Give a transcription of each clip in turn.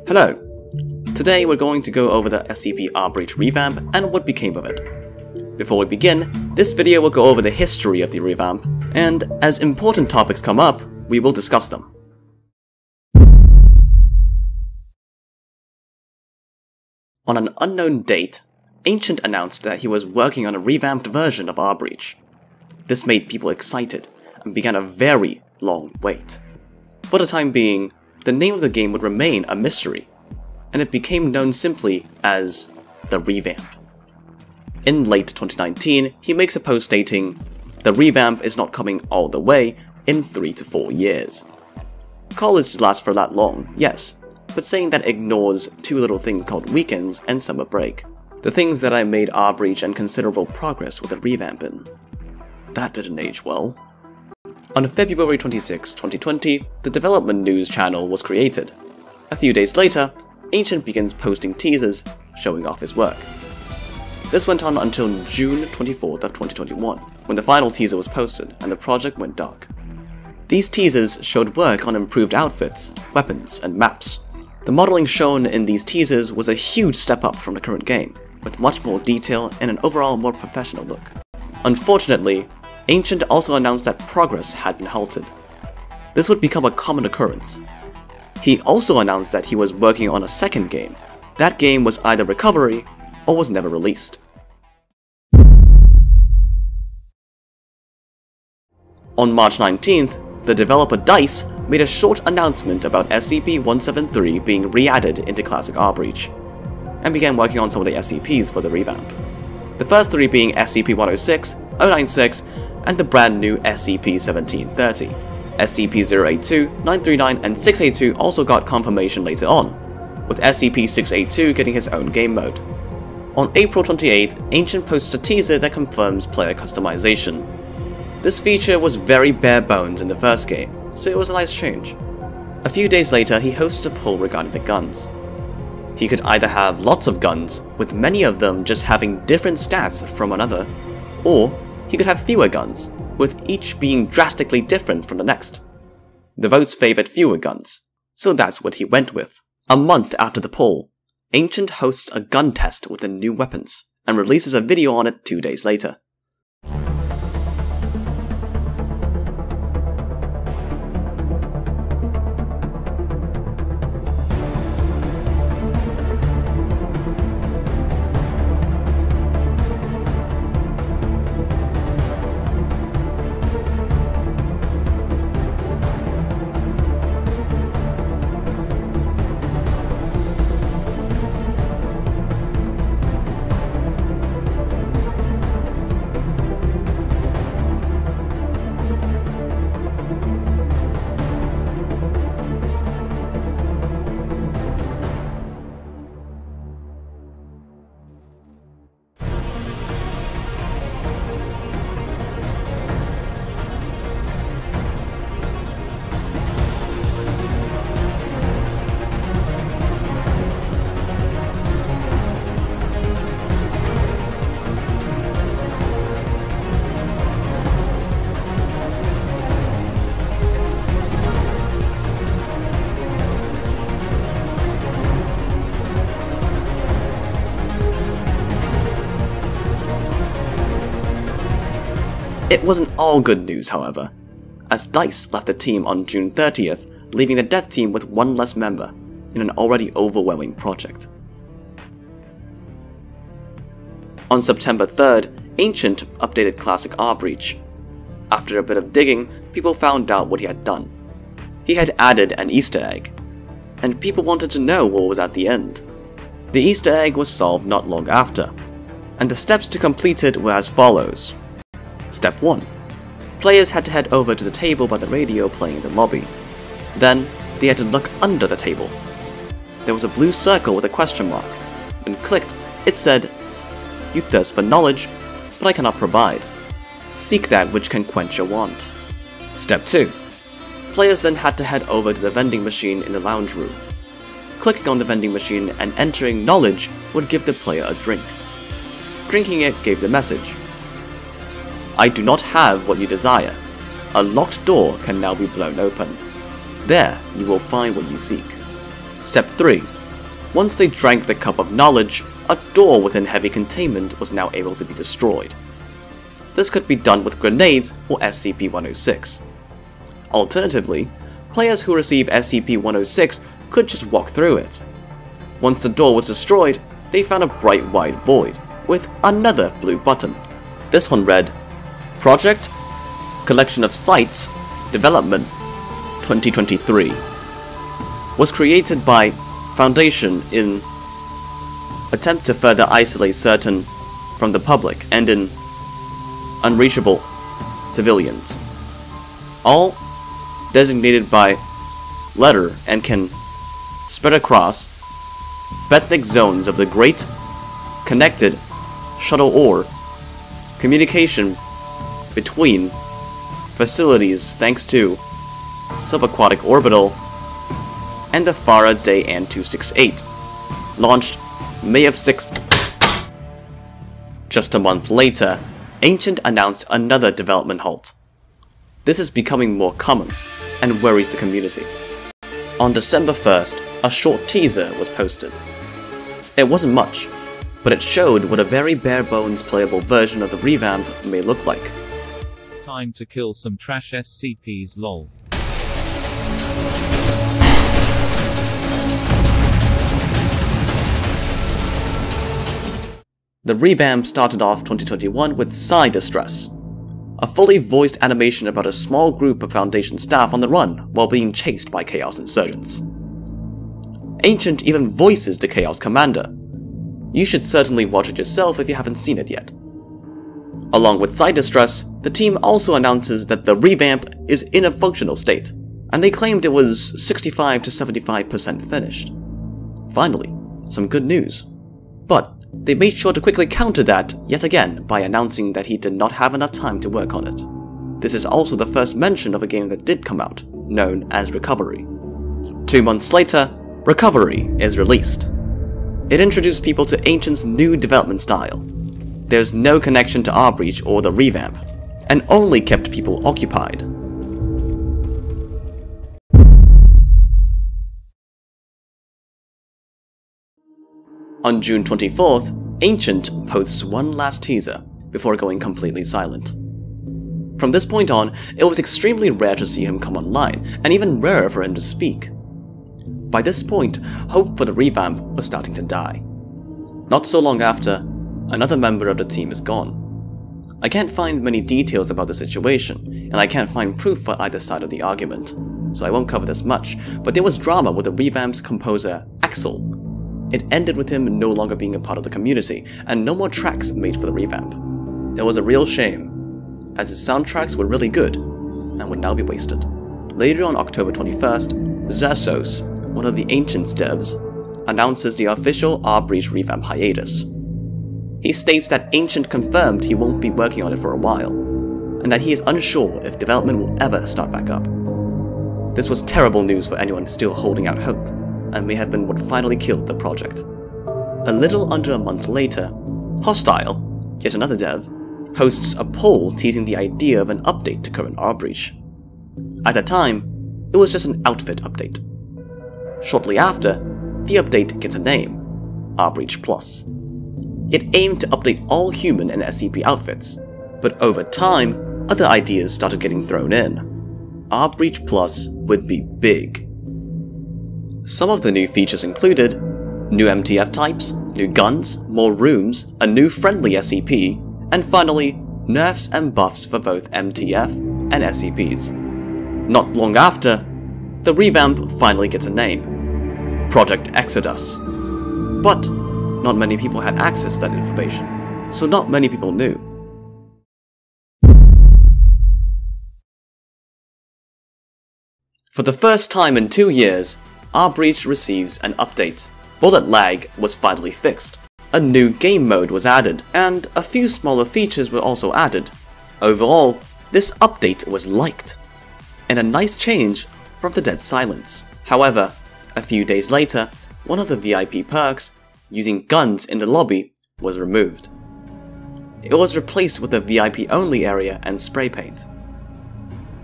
Hello! Today we're going to go over the SCP rBreach revamp and what became of it. Before we begin, this video will go over the history of the revamp, and as important topics come up, we will discuss them. On an unknown date, Ancient announced that he was working on a revamped version of rBreach. This made people excited, and began a very long wait. For the time being, the name of the game would remain a mystery, and it became known simply as the revamp. In late 2019, he makes a post stating, "The revamp is not coming all the way in 3 to 4 years. College lasts for that long, yes, but saying that ignores two little things called weekends and summer break. The things that I made rBreach and considerable progress with the revamp in." That didn't age well. On February 26, 2020, the development news channel was created. A few days later, Ancient begins posting teasers showing off his work. This went on until June 24th of 2021, when the final teaser was posted and the project went dark. These teasers showed work on improved outfits, weapons, and maps. The modeling shown in these teasers was a huge step up from the current game, with much more detail and an overall more professional look. Unfortunately, Ancient also announced that progress had been halted. This would become a common occurrence. He also announced that he was working on a second game. That game was either Recovery or was never released. On March 19th, the developer DICE made a short announcement about SCP-173 being re-added into classic rBreach, and began working on some of the SCPs for the revamp. The first three being SCP-106, 096, and the brand new SCP-1730. SCP-082, 939, and 682 also got confirmation later on, with SCP-682 getting his own game mode. On April 28th, Ancient posts a teaser that confirms player customization. This feature was very bare bones in the first game, so it was a nice change. A few days later, he hosts a poll regarding the guns. He could either have lots of guns, with many of them just having different stats from another, or he could have fewer guns, with each being drastically different from the next. The votes favored fewer guns, so that's what he went with. A month after the poll, Ancient hosts a gun test with the new weapons, and releases a video on it 2 days later. It wasn't all good news, however, as DICE left the team on June 30th, leaving the dev team with one less member in an already overwhelming project. On September 3rd, Ancient updated classic rBreach. After a bit of digging, people found out what he had done. He had added an Easter egg, and people wanted to know what was at the end. The Easter egg was solved not long after, and the steps to complete it were as follows. Step 1. Players had to head over to the table by the radio playing in the lobby. Then, they had to look under the table. There was a blue circle with a question mark. When clicked, it said, "You thirst for knowledge, but I cannot provide. Seek that which can quench your want." Step 2. Players then had to head over to the vending machine in the lounge room. Clicking on the vending machine and entering knowledge would give the player a drink. Drinking it gave the message, "I do not have what you desire. A locked door can now be blown open. There, you will find what you seek." Step 3. Once they drank the cup of knowledge, a door within heavy containment was now able to be destroyed. This could be done with grenades or SCP-106. Alternatively, players who receive SCP-106 could just walk through it. Once the door was destroyed, they found a bright white void with another blue button. This one read, Project, Collection of Sites, Development, 2023. Was created by Foundation in attempt to further isolate certain from the public and in unreachable civilians. All designated by letter and can spread across Benthic zones of the Great Connected Shuttle or communication between facilities thanks to subaquatic orbital and the Farah Day An 268, launched May of 6th. Just a month later, Ancient announced another development halt. This is becoming more common and worries the community. On December 1st, a short teaser was posted. It wasn't much, but it showed what a very bare-bones playable version of the revamp may look like. Time to kill some trash SCPs lol. The revamp started off 2021 with Psi Distress, a fully voiced animation about a small group of Foundation staff on the run while being chased by Chaos insurgents. Ancient even voices the Chaos Commander. You should certainly watch it yourself if you haven't seen it yet. Along with Psi Distress, the team also announces that the revamp is in a functional state, and they claimed it was 65 to 75% finished. Finally, some good news. But they made sure to quickly counter that yet again by announcing that he did not have enough time to work on it. This is also the first mention of a game that did come out, known as Recovery. 2 months later, Recovery is released. It introduced people to Ancient's new development style. There's no connection to rBreach or the revamp, and only kept people occupied. On June 24th, Ancient posts one last teaser before going completely silent. From this point on, it was extremely rare to see him come online, and even rarer for him to speak. By this point, hope for the revamp was starting to die. Not so long after, another member of the team is gone. I can't find many details about the situation, and I can't find proof for either side of the argument, so I won't cover this much, but there was drama with the revamp's composer, Axel. It ended with him no longer being a part of the community, and no more tracks made for the revamp. It was a real shame, as his soundtracks were really good, and would now be wasted. Later on October 21st, Xercos, one of the Ancient's devs, announces the official rBreach revamp hiatus. He states that Ancient confirmed he won't be working on it for a while, and that he is unsure if development will ever start back up. This was terrible news for anyone still holding out hope, and may have been what finally killed the project. A little under a month later, Hostile, yet another dev, hosts a poll teasing the idea of an update to current rBreach. At the time, it was just an outfit update. Shortly after, the update gets a name, rBreach Plus. It aimed to update all human and SCP outfits, but over time, other ideas started getting thrown in. rBreach Plus would be big. Some of the new features included new MTF types, new guns, more rooms, a new friendly SCP, and finally, nerfs and buffs for both MTF and SCPs. Not long after, the revamp finally gets a name, Project Exodus. But not many people had access to that information, so not many people knew. For the first time in 2 years, rBreach receives an update. Bullet lag was finally fixed. A new game mode was added, and a few smaller features were also added. Overall, this update was liked, and a nice change from the dead silence. However, a few days later, one of the VIP perks, using guns in the lobby, was removed. It was replaced with a VIP-only area and spray paint.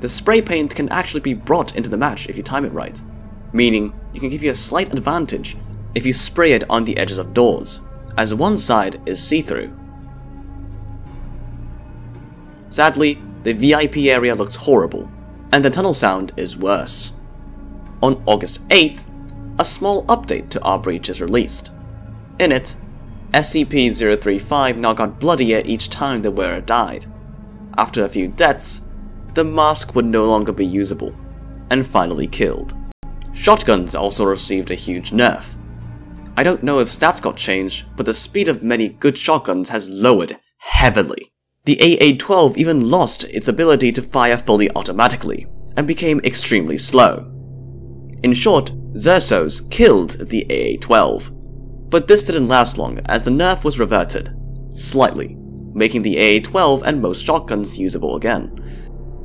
The spray paint can actually be brought into the match if you time it right, meaning you can give you a slight advantage if you spray it on the edges of doors, as one side is see-through. Sadly, the VIP area looks horrible, and the tunnel sound is worse. On August 8th, a small update to rBreach is released. In it, SCP-035 now got bloodier each time the wearer died. After a few deaths, the mask would no longer be usable, and finally killed. Shotguns also received a huge nerf. I don't know if stats got changed, but the speed of many good shotguns has lowered heavily. The AA-12 even lost its ability to fire fully automatically, and became extremely slow. In short, Xercos killed the AA-12. But this didn't last long as the nerf was reverted, slightly, making the AA-12 and most shotguns usable again.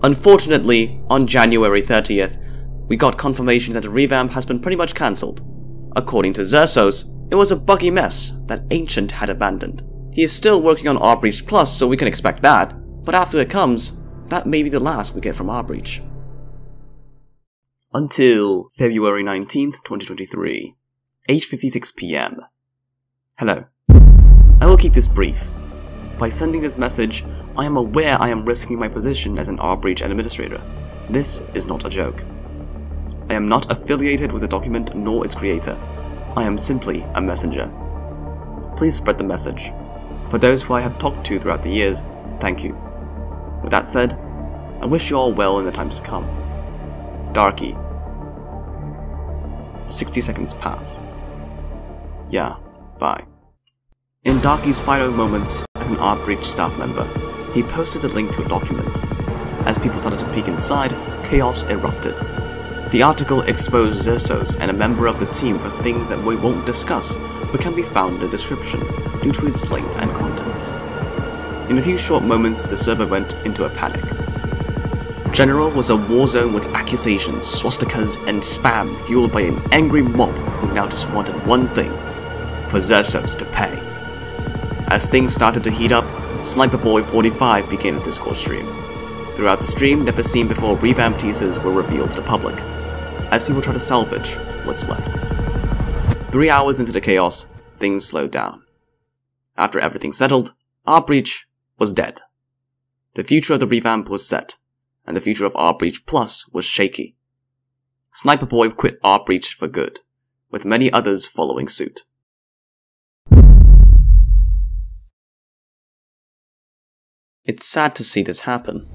Unfortunately, on January 30th, we got confirmation that the revamp has been pretty much cancelled. According to Xercos, it was a buggy mess that Ancient had abandoned. He is still working on rBreach Plus, so we can expect that, but after it comes, that may be the last we get from rBreach. Until February 19th, 2023, 8:56 PM. Hello. I will keep this brief. By sending this message, I am aware I am risking my position as an rBreach administrator. This is not a joke. I am not affiliated with the document nor its creator. I am simply a messenger. Please spread the message. For those who I have talked to throughout the years, thank you. With that said, I wish you all well in the times to come. Darky. 60 seconds pass. Yeah, bye. In Darky's final moments as an rBreach staff member, he posted a link to a document. As people started to peek inside, chaos erupted. The article exposed Xercos and a member of the team for things that we won't discuss, but can be found in the description due to its length and contents. In a few short moments, the server went into a panic. General was a war zone with accusations, swastikas, and spam fueled by an angry mob who now just wanted one thing: for Xercos to pay. As things started to heat up, Sniper Boy 45 began a Discord stream. Throughout the stream, never seen before revamp teasers were revealed to the public, as people try to salvage what's left. 3 hours into the chaos, things slowed down. After everything settled, rBreach was dead. The future of the revamp was set, and the future of rBreach Plus was shaky. Sniper Boy quit rBreach for good, with many others following suit. It's sad to see this happen.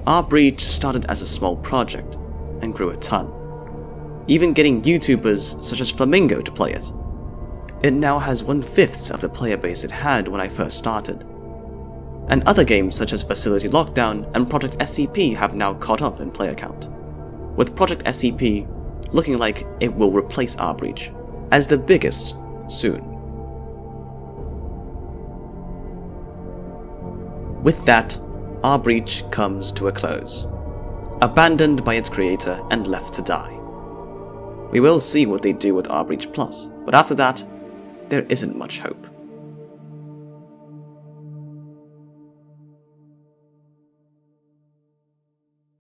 rBreach started as a small project, and grew a ton. Even getting YouTubers such as Flamingo to play it. It now has 1/5 of the player base it had when I first started. And other games such as Facility Lockdown and Project SCP have now caught up in player count, with Project SCP looking like it will replace rBreach as the biggest soon. With that, rBreach comes to a close, abandoned by its creator and left to die. We will see what they do with rBreach Plus, but after that, there isn't much hope.